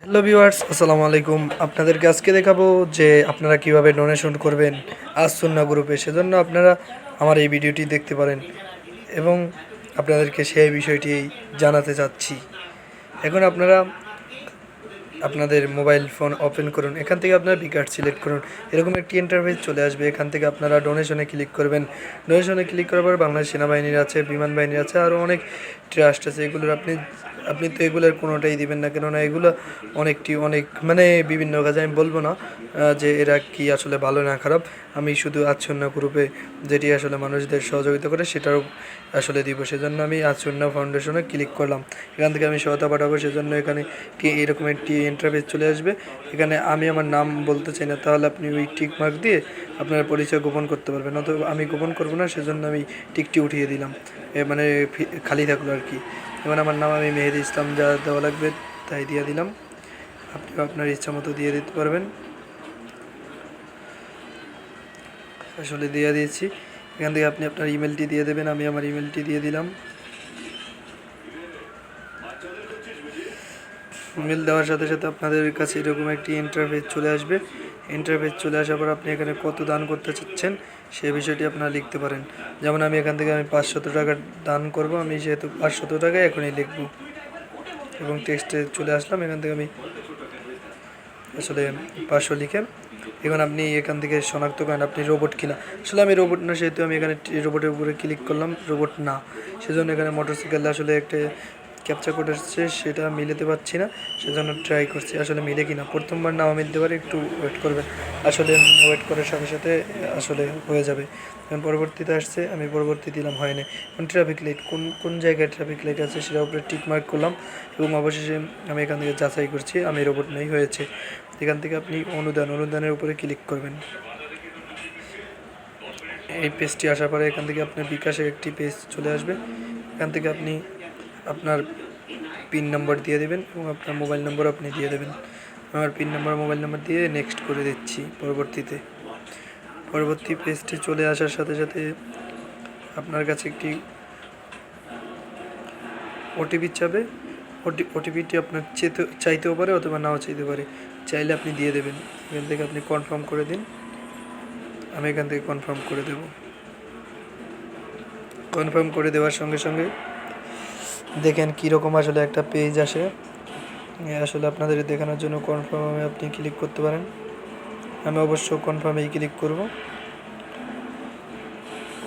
Hello viewers, আসসালামু আলাইকুম। আপনাদেরকে আজকে দেখাবো যে আপনারা কিভাবে ডোনেশন করবেন আজ সুন্নাহ গ্রুপে। সেজন্য আপনারা আমার এই ভিডিওটি দেখতে পারেন এবং আপনাদেরকে সেই বিষয়টি জানাতে চাচ্ছি। এখন আপনারা আপনাদের মোবাইল ফোন ওপেন করুন, এখান থেকে আপনারা বিকাশ সিলেক্ট করুন। এরকম একটি ইন্টারফেস চলে আসবে। এখান থেকে আপনারা ডোনেশনে ক্লিক করবেন। ডোনেশনে ক্লিক করার পর বাংলাদেশ সেনাবাহিনীর আছে, বিমান বাহিনীর আছে, আরও অনেক ট্রাস্ট আছে। এগুলোর আপনি তো এগুলোর কোনোটাই দিবেন না, কেননা এগুলো অনেক মানে বিভিন্ন কাজে আমি বলবো না যে এরা কি আসলে ভালো না খারাপ। আমি শুধু আজ সুন্নাহ গ্রুপে যেটি আসলে মানুষদের সহযোগিতা করে সেটাও আসলে দিব। সেজন্য আমি আজ সুন্নাহ ফাউন্ডেশনে ক্লিক করলাম। এখান থেকে আমি সহায়তা পাঠাবো, সেজন্য এখানে এরকম একটি ইন্টারফেস চলে আসবে। এখানে আমি আমার নাম বলতে চাই না, তাহলে আপনি ওই টিক মার্ক দিয়ে আপনার পরিচয় গোপন করতে পারবেন। অথবা আমি গোপন করবো না, সেজন্য আমি টিকটি উঠিয়ে দিলাম, মানে খালি থাকলো আর কি। এবার আমার নাম আমি মেহেদি ইসলাম, যা দেওয়া লাগবে তাই দিয়ে দিলাম। আপনিও আপনার ইচ্ছা মতো দিয়ে দিতে পারবেন। আসলে দিয়ে দিয়েছি। এখান থেকে আপনি আপনার ইমেলটি দিয়ে দেবেন। আমি আমার ইমেলটি দিয়ে দিলাম। ইমেল দেওয়ার সাথে সাথে আপনাদের কাছে এরকম একটি ইন্টারফেস চলে আসবে। ইন্টারফেস চলে আসার পর আপনি এখানে কত দান করতে চাচ্ছেন সেই বিষয়টি আপনারা লিখতে পারেন। যেমন আমি এখান থেকে 500 টাকা দান করব। আমি যেহেতু 500 টাকা এখনই লিখব এবং টেক্সটে চলে আসলাম। এখান থেকে আমি আসলে 500 লিখে এখন আপনি এখান থেকে শনাক্ত করেন আপনি রোবট কিনা। আসলে আমি রোবট না, সেহেতু আমি এখানে রোবটের উপরে ক্লিক করলাম, রোবট না। সেজন্য এখানে মোটরসাইকেল আসলে একটা ক্যাপচা কোড আসছে, সেটা মিলাতে পারছি না, সেজন্য ট্রাই করছি আসলে মিলে কিনা। প্রথমবার নাও মিলতে পারে, একটু ওয়েট করবেন। আসলে ওয়েট করার সাথে সাথে আসলে হয়ে যাবে। এখন পরবর্তীতে আসছে, আমি পরবর্তী দিলাম, হয়নি। এখন ট্রাফিক লাইট কোন জায়গায় ট্রাফিক লাইট আছে সেটার উপরে টিক মার্ক করলাম এবং অবশেষে আমি এখান থেকে যাচাই করছি আমি রোবট নেই, হয়েছে। এখান থেকে আপনি অনুদানের উপরে ক্লিক করবেন। এই পেজটি আসার পরে এখান থেকে আপনার বিকাশের একটি পেজ চলে আসবে। এখান থেকে আপনি আপনার পিন নাম্বার দিয়ে দেবেন এবং আপনার মোবাইল নম্বর আপনি দিয়ে দেবেন। আমার পিন নাম্বার মোবাইল নাম্বার দিয়ে নেক্সট করে দিচ্ছি। পরবর্তী পেজটি চলে আসার সাথে সাথে আপনার কাছে একটি ওটিপি চাবে। ওটিপিটি আপনার চাইতেও পারে অথবা নাও চাইতে পারে, চাইলে আপনি দিয়ে দেবেন। এখান থেকে আপনি কনফার্ম করে দিন। আমি এখান থেকে কনফার্ম করে দেব। কনফার্ম করে দেওয়ার সঙ্গে সঙ্গে দেখেন কীরকম আসলে একটা পেজ আসে। আসলে আপনাদের দেখানোর জন্য কনফার্মে আপনি ক্লিক করতে পারেন। আমি অবশ্য কনফার্মেই ক্লিক করব।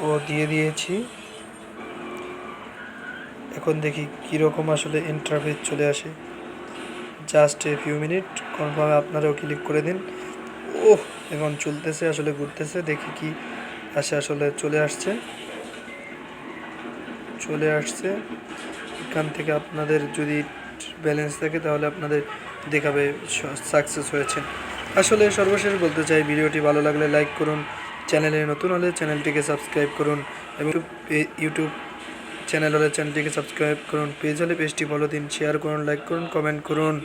ও দিয়ে দিয়েছি। এখন দেখি কীরকম আসলে ইন্টারফেস চলে আসে। Just a few minute. কনফার্মে আপনারাও ক্লিক করে দিন। ওহ, এখন চলতেছে, আসলে ঘুরতেছে, দেখি কি আসে। আসলে চলে আসছে। এখান থেকে আপনাদের যদি ব্যালেন্স থাকে তাহলে আপনাদের দেখাবে সাকসেস হয়েছে। আসলে সর্বশেষ বলতে চাই, ভিডিওটি ভালো লাগলে লাইক করুন, চ্যানেলে নতুন হলে চ্যানেলটিকে সাবস্ক্রাইব করুন এবং ইউটিউব চ্যানেল হলে চ্যানেলটিকে সাবস্ক্রাইব করুন, পেজ হলে পেজটি ফলো দিন, শেয়ার করুন, লাইক করুন, কমেন্ট করুন।